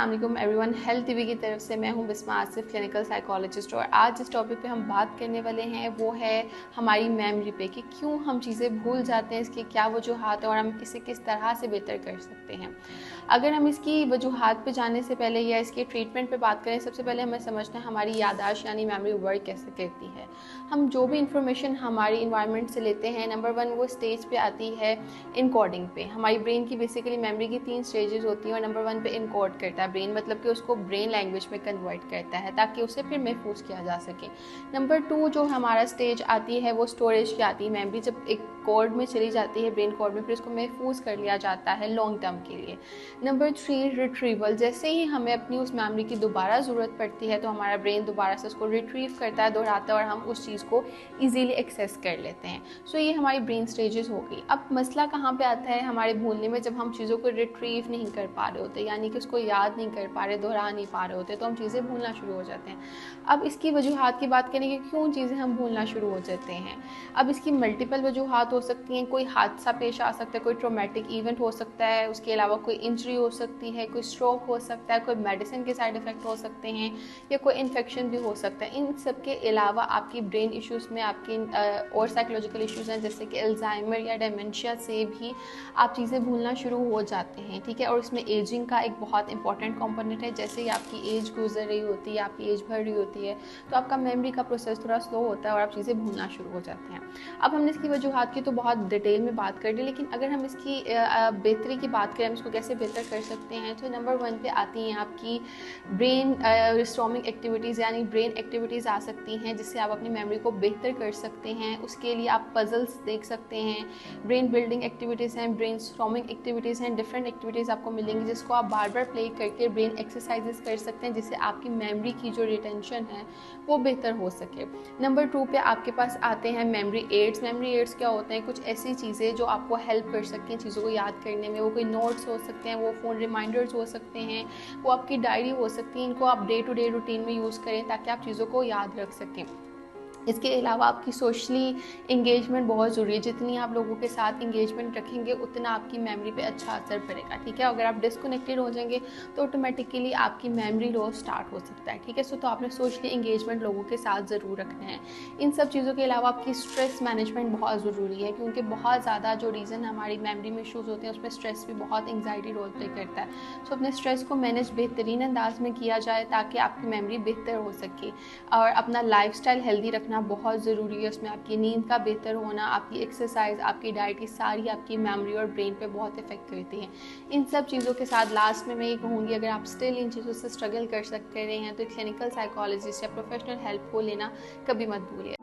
अस्सलाम वालेकुम everyone, health TV की तरफ से मैं हूं बिस्मा आसिफ, क्लिनिकल साइकोलॉजिस्ट। और आज जिस टॉपिक पे हम बात करने वाले हैं वो है हमारी मेमोरी पे कि क्यों हम चीज़ें भूल जाते हैं, इसकी क्या वजूहात है और हम इसे किस तरह से बेहतर कर सकते हैं। अगर हम इसकी वजूहात पे जाने से पहले या इसके ट्रीटमेंट पे बात करें, सबसे पहले हमें समझना है हमारी याददाश्त यानी मेमोरी वर्क कैसे करती है। हम जो भी इंफॉर्मेशन हमारी इन्वायरमेंट से लेते हैं, नंबर 1 वो स्टेज पे आती है इनकोडिंग पे। हमारी ब्रेन की बेसिकली मेमोरी की 3 स्टेजेस होती हैं और नंबर 1 पे इनकोड करता है ब्रेन, मतलब कि उसको ब्रेन लैंग्वेज में कन्वर्ट करता है ताकि उसे फिर महफूज किया जा सके। नंबर 2 जो हमारा स्टेज आती है वो स्टोरेज की आती है। मेमोरी जब एक कोड में चली जाती है, ब्रेन कोड में, फिर उसको महफूज कर लिया जाता है लॉन्ग टर्म के लिए। नंबर 3 रिट्रीवल, जैसे ही हमें अपनी उस मेमोरी की दोबारा ज़रूरत पड़ती है तो हमारा ब्रेन दोबारा से उसको रिट्रीव करता है, दोहराता है और हम उस चीज़ को ईजीली एक्सेस कर लेते हैं। सो ये हमारी ब्रेन स्टेजेस हो गई। अब मसला कहाँ पे आता है हमारे भूलने में, जब हम चीज़ों को रिट्रीव नहीं कर पा रहे होते, यानी कि उसको याद नहीं कर पा रहे, दोहरा नहीं पा रहे होते, तो हम चीज़ें भूलना शुरू हो जाते हैं। अब इसकी वजूहात की बात करें कि क्यों चीज़ें हम भूलना शुरू हो जाते हैं। अब इसकी मल्टीपल वजूहात हो सकती हैं। कोई हादसा पेश आ सकता है, कोई ट्रॉमेटिक इवेंट हो सकता है, उसके अलावा कोई इंजरी हो सकती है, कोई स्ट्रोक हो सकता है, कोई मेडिसिन के साइड इफ़ेक्ट हो सकते हैं या कोई इन्फेक्शन भी हो सकता है। इन सब के अलावा आपकी ब्रेन इश्यूज़ में आपकी और साइकोलॉजिकल इश्यूज़ हैं, जैसे कि अल्जाइमर या डेमेंशिया से भी आप चीज़ें भूलना शुरू हो जाते हैं, ठीक है। और इसमें एजिंग का एक बहुत इंपॉर्टेंट कंपोनेंट है। जैसे ही आपकी एज गुजर रही होती है, आपकी एज बढ़ रही होती है, तो आपका मेमोरी का प्रोसेस थोड़ा स्लो होता है और आप चीज़ें भूलना शुरू हो जाते हैं। अब हमने इसकी वजूहात की तो बहुत डिटेल में बात कर ली, लेकिन अगर हम इसकी बेहतरी की बात करें, हम इसको कैसे बेहतर कर सकते हैं, तो नंबर 1 पे आती हैं आपकी ब्रेन रिस्टॉर्मिंग एक्टिविटीज़, यानी ब्रेन एक्टिविटीज़ आ सकती हैं जिससे आप अपनी मेमोरी को बेहतर कर सकते हैं। उसके लिए आप पजल्स देख सकते हैं, ब्रेन बिल्डिंग एक्टिविटीज़ हैं, ब्रेन स्टॉर्मिंग एक्टिविटीज़ हैं, डिफरेंट एक्टिविटीज़ आपको मिलेंगी जिसको आप बार बार प्ले करके ब्रेन एक्सरसाइजेस कर सकते हैं जिससे आपकी मेमोरी की जो रिटेंशन है वो बेहतर हो सके। नंबर 2 पे आपके पास आते हैं मेमोरी एड्स। मेमोरी एड्स क्या होते हैं? कुछ ऐसी चीज़ें जो आपको हेल्प कर सकती हैं चीज़ों को याद करने में। वो कोई नोट्स हो सकते हैं, वो फ़ोन रिमाइंडर्स हो सकते हैं, वो आपकी डायरी हो सकती है। इनको आप डे टू डे रूटीन में यूज़ करें ताकि आप चीज़ों को याद रख सकें। इसके अलावा आपकी सोशली इंगेजमेंट बहुत ज़रूरी है। जितनी आप लोगों के साथ इंगेजमेंट रखेंगे उतना आपकी मेमोरी पे अच्छा असर पड़ेगा, ठीक है। अगर आप डिस्कनेक्टेड हो जाएंगे तो ऑटोमेटिकली आपकी मेमोरी लॉस स्टार्ट हो सकता है, ठीक है। तो आपने सोशली इंगेजमेंट लोगों के साथ ज़रूर रखना है। इन सब चीज़ों के अलावा आपकी स्ट्रेस मैनेजमेंट बहुत ज़रूरी है, क्योंकि बहुत ज़्यादा जो रीज़न हमारी मेमोरी में इशूज़ होते हैं उसमें स्ट्रेस भी बहुत एंग्जाइटी रोल प्ले करता है। सो अपने स्ट्रेस को मैनेज बेहतरीन अंदाज में किया जाए ताकि आपकी मेमोरी बेहतर हो सके। और अपना लाइफस्टाइल हेल्दी रखना बहुत ज़रूरी है। उसमें आपकी नींद का बेहतर होना, आपकी एक्सरसाइज, आपकी डाइट, ये सारी आपकी मेमोरी और ब्रेन पे बहुत इफेक्ट करती हैं। इन सब चीज़ों के साथ लास्ट में मैं ये कहूँगी, अगर आप स्टिल इन चीज़ों से स्ट्रगल कर सकते रहे हैं तो क्लिनिकल साइकोलॉजिस्ट या प्रोफेशनल हेल्प को लेना कभी मत भूलिए।